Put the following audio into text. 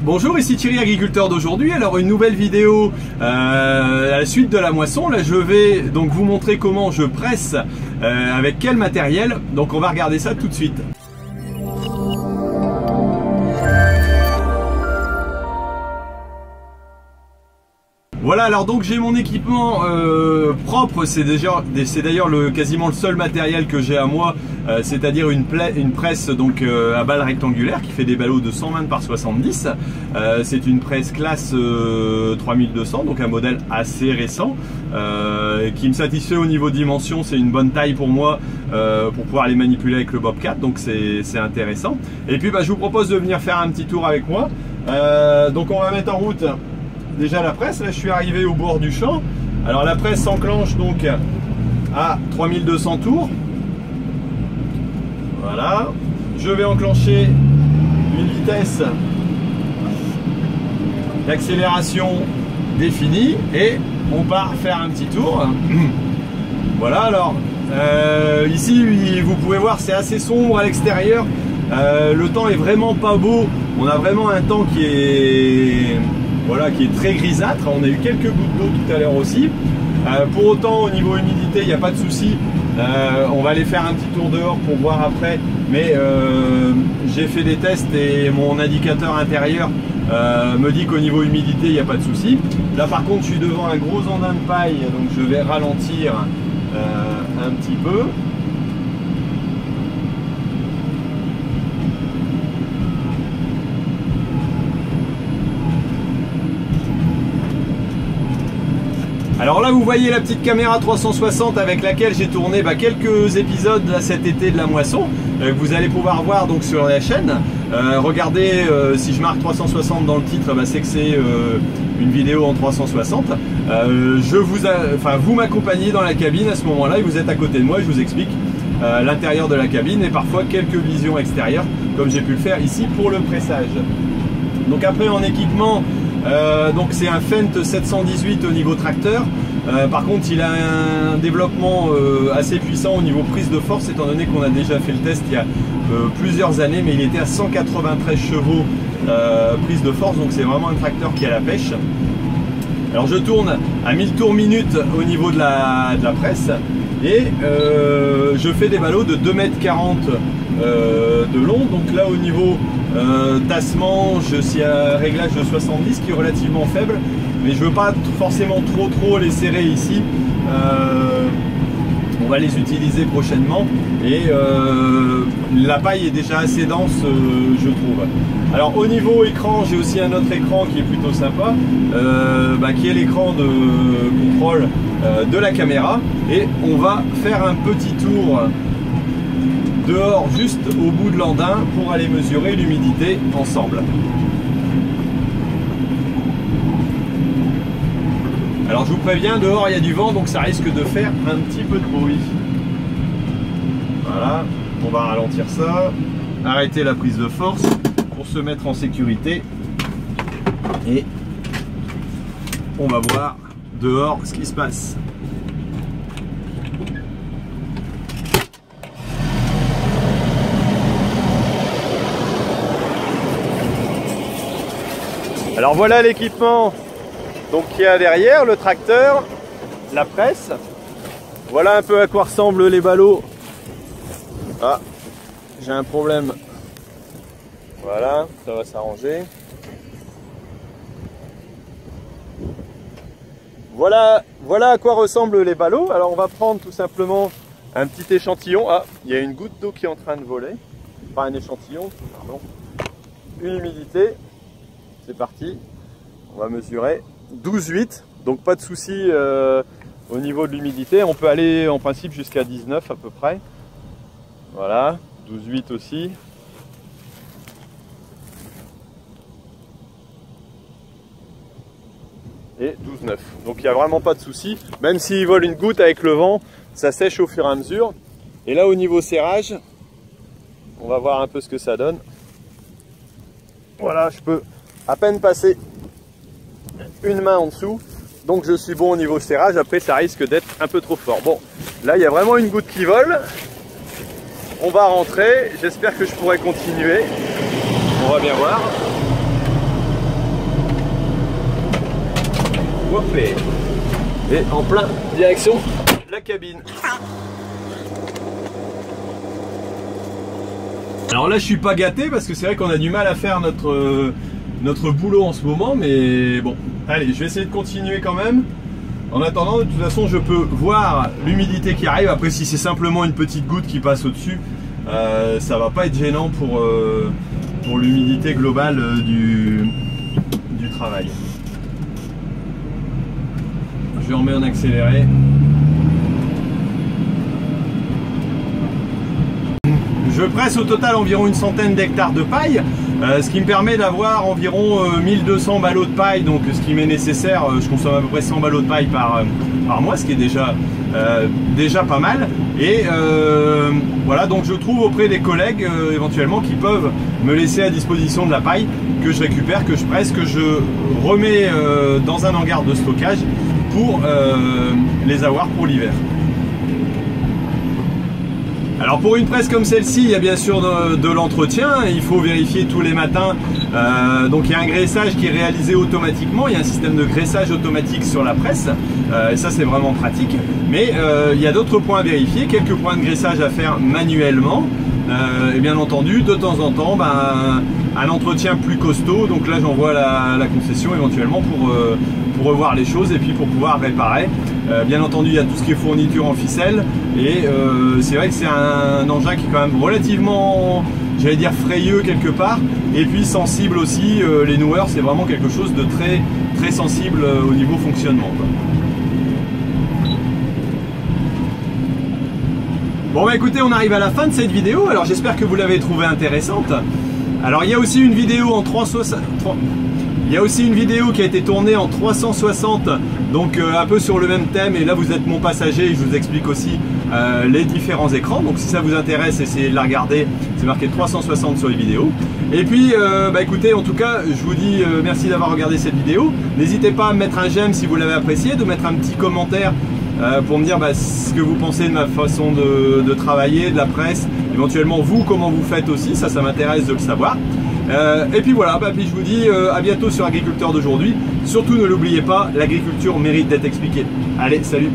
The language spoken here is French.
Bonjour, ici Thierry, agriculteur d'aujourd'hui. Alors une nouvelle vidéo à la suite de la moisson. Là je vais donc vous montrer comment je presse avec quel matériel. Donc on va regarder ça tout de suite. Voilà, alors donc j'ai mon équipement propre, c'est d'ailleurs quasiment le seul matériel que j'ai à moi, c'est-à-dire une presse donc à balle rectangulaire qui fait des ballots de 120 par 70. C'est une presse classe 3200, donc un modèle assez récent qui me satisfait au niveau dimension. C'est une bonne taille pour moi pour pouvoir les manipuler avec le Bobcat, donc c'est intéressant. Et puis je vous propose de venir faire un petit tour avec moi. Donc on va mettre en route déjà la presse. Là je suis arrivé au bord du champ. Alors la presse s'enclenche donc à 3200 tours. Voilà, je vais enclencher une vitesse d'accélération définie et on part faire un petit tour. Voilà, alors ici vous pouvez voir, c'est assez sombre à l'extérieur. Le temps est vraiment pas beau. On a vraiment un temps qui est très grisâtre. On a eu quelques gouttes d'eau tout à l'heure aussi. Pour autant, au niveau humidité, il n'y a pas de souci. On va aller faire un petit tour dehors pour voir après. Mais j'ai fait des tests et mon indicateur intérieur me dit qu'au niveau humidité, il n'y a pas de souci. Là, par contre, je suis devant un gros andin de paille, donc je vais ralentir un petit peu. Alors là vous voyez la petite caméra 360 avec laquelle j'ai tourné quelques épisodes là, cet été de la moisson que vous allez pouvoir voir donc sur la chaîne. Regardez, si je marque 360 dans le titre, c'est que c'est une vidéo en 360. Vous m'accompagnez dans la cabine à ce moment-là et vous êtes à côté de moi et je vous explique l'intérieur de la cabine et parfois quelques visions extérieures comme j'ai pu le faire ici pour le pressage. Donc après en équipement, donc c'est un Fendt 718 au niveau tracteur. Par contre il a un développement assez puissant au niveau prise de force, étant donné qu'on a déjà fait le test il y a plusieurs années, mais il était à 193 chevaux prise de force, donc c'est vraiment un tracteur qui a la pêche. Alors je tourne à 1000 tours minute au niveau de la presse et je fais des ballots de 2,40 m de long. Donc là au niveau tassement, je suis à un réglage de 70 qui est relativement faible, mais je veux pas forcément trop les serrer ici. On va les utiliser prochainement et la paille est déjà assez dense, je trouve. Alors au niveau écran, j'ai aussi un autre écran qui est plutôt sympa, qui est l'écran de contrôle de la caméra, et on va faire un petit tour dehors juste au bout de l'andin pour aller mesurer l'humidité ensemble. Alors je vous préviens, dehors il y a du vent, donc ça risque de faire un petit peu de bruit. Voilà, on va ralentir ça, arrêter la prise de force pour se mettre en sécurité et on va voir dehors ce qui se passe. Alors voilà l'équipement donc qu'il y a derrière, le tracteur, la presse. Voilà un peu à quoi ressemblent les ballots. Ah, j'ai un problème. Voilà, ça va s'arranger. Voilà à quoi ressemblent les ballots. Alors on va prendre tout simplement un petit échantillon. Ah, il y a une goutte d'eau qui est en train de voler. Pas un échantillon, pardon. Une humidité. C'est parti, on va mesurer 12,8, donc pas de souci au niveau de l'humidité. On peut aller en principe jusqu'à 19 à peu près. Voilà, 12,8 aussi. Et 12,9. Donc il n'y a vraiment pas de souci. Même s'il vole une goutte avec le vent, ça sèche au fur et à mesure. Et là au niveau serrage, on va voir un peu ce que ça donne. Voilà, je peux à peine passer une main en dessous, donc je suis bon au niveau serrage. Après ça risque d'être un peu trop fort. Bon, là il y a vraiment une goutte qui vole. On va rentrer, j'espère que je pourrai continuer, on va bien voir. Whoopé. Et en plein direction la cabine. Alors là je suis pas gâté parce que c'est vrai qu'on a du mal à faire notre boulot en ce moment, mais bon, allez, je vais essayer de continuer quand même. En attendant, de toute façon, je peux voir l'humidité qui arrive. Après, si c'est simplement une petite goutte qui passe au-dessus, ça va pas être gênant pour l'humidité globale du travail. Je remets en accéléré. Je presse au total environ une centaine d'hectares de paille, ce qui me permet d'avoir environ 1200 ballots de paille, donc ce qui m'est nécessaire. Je consomme à peu près 100 ballots de paille par mois, ce qui est déjà pas mal. Et voilà, donc je trouve auprès des collègues éventuellement qui peuvent me laisser à disposition de la paille que je récupère, que je presse, que je remets dans un hangar de stockage pour les avoir pour l'hiver. Alors pour une presse comme celle-ci, il y a bien sûr de l'entretien, il faut vérifier tous les matins. Donc il y a un graissage qui est réalisé automatiquement, il y a un système de graissage automatique sur la presse, et ça c'est vraiment pratique. Mais il y a d'autres points à vérifier, quelques points de graissage à faire manuellement. Et bien entendu, de temps en temps, un entretien plus costaud. Donc là j'envoie la concession éventuellement pour revoir les choses et puis pour pouvoir réparer. Bien entendu, il y a tout ce qui est fourniture en ficelle, et c'est vrai que c'est un engin qui est quand même relativement, j'allais dire, frayeux quelque part, et puis sensible aussi. Les noueurs, c'est vraiment quelque chose de très très sensible au niveau fonctionnement, quoi. Bon bah écoutez, on arrive à la fin de cette vidéo, alors j'espère que vous l'avez trouvée intéressante. Alors il y a aussi une vidéo en 360. Il y a aussi une vidéo qui a été tournée en 360, donc un peu sur le même thème, et là vous êtes mon passager et je vous explique aussi les différents écrans. Donc si ça vous intéresse, essayez de la regarder, c'est marqué 360 sur les vidéos. Et puis bah écoutez, en tout cas je vous dis merci d'avoir regardé cette vidéo. N'hésitez pas à mettre un j'aime si vous l'avez apprécié, de mettre un petit commentaire pour me dire ce que vous pensez de ma façon de travailler, de la presse, éventuellement vous, comment vous faites aussi, ça m'intéresse de le savoir. Et puis voilà, puis je vous dis à bientôt sur Agriculteur d'aujourd'hui. Surtout ne l'oubliez pas, l'agriculture mérite d'être expliquée. Allez, salut!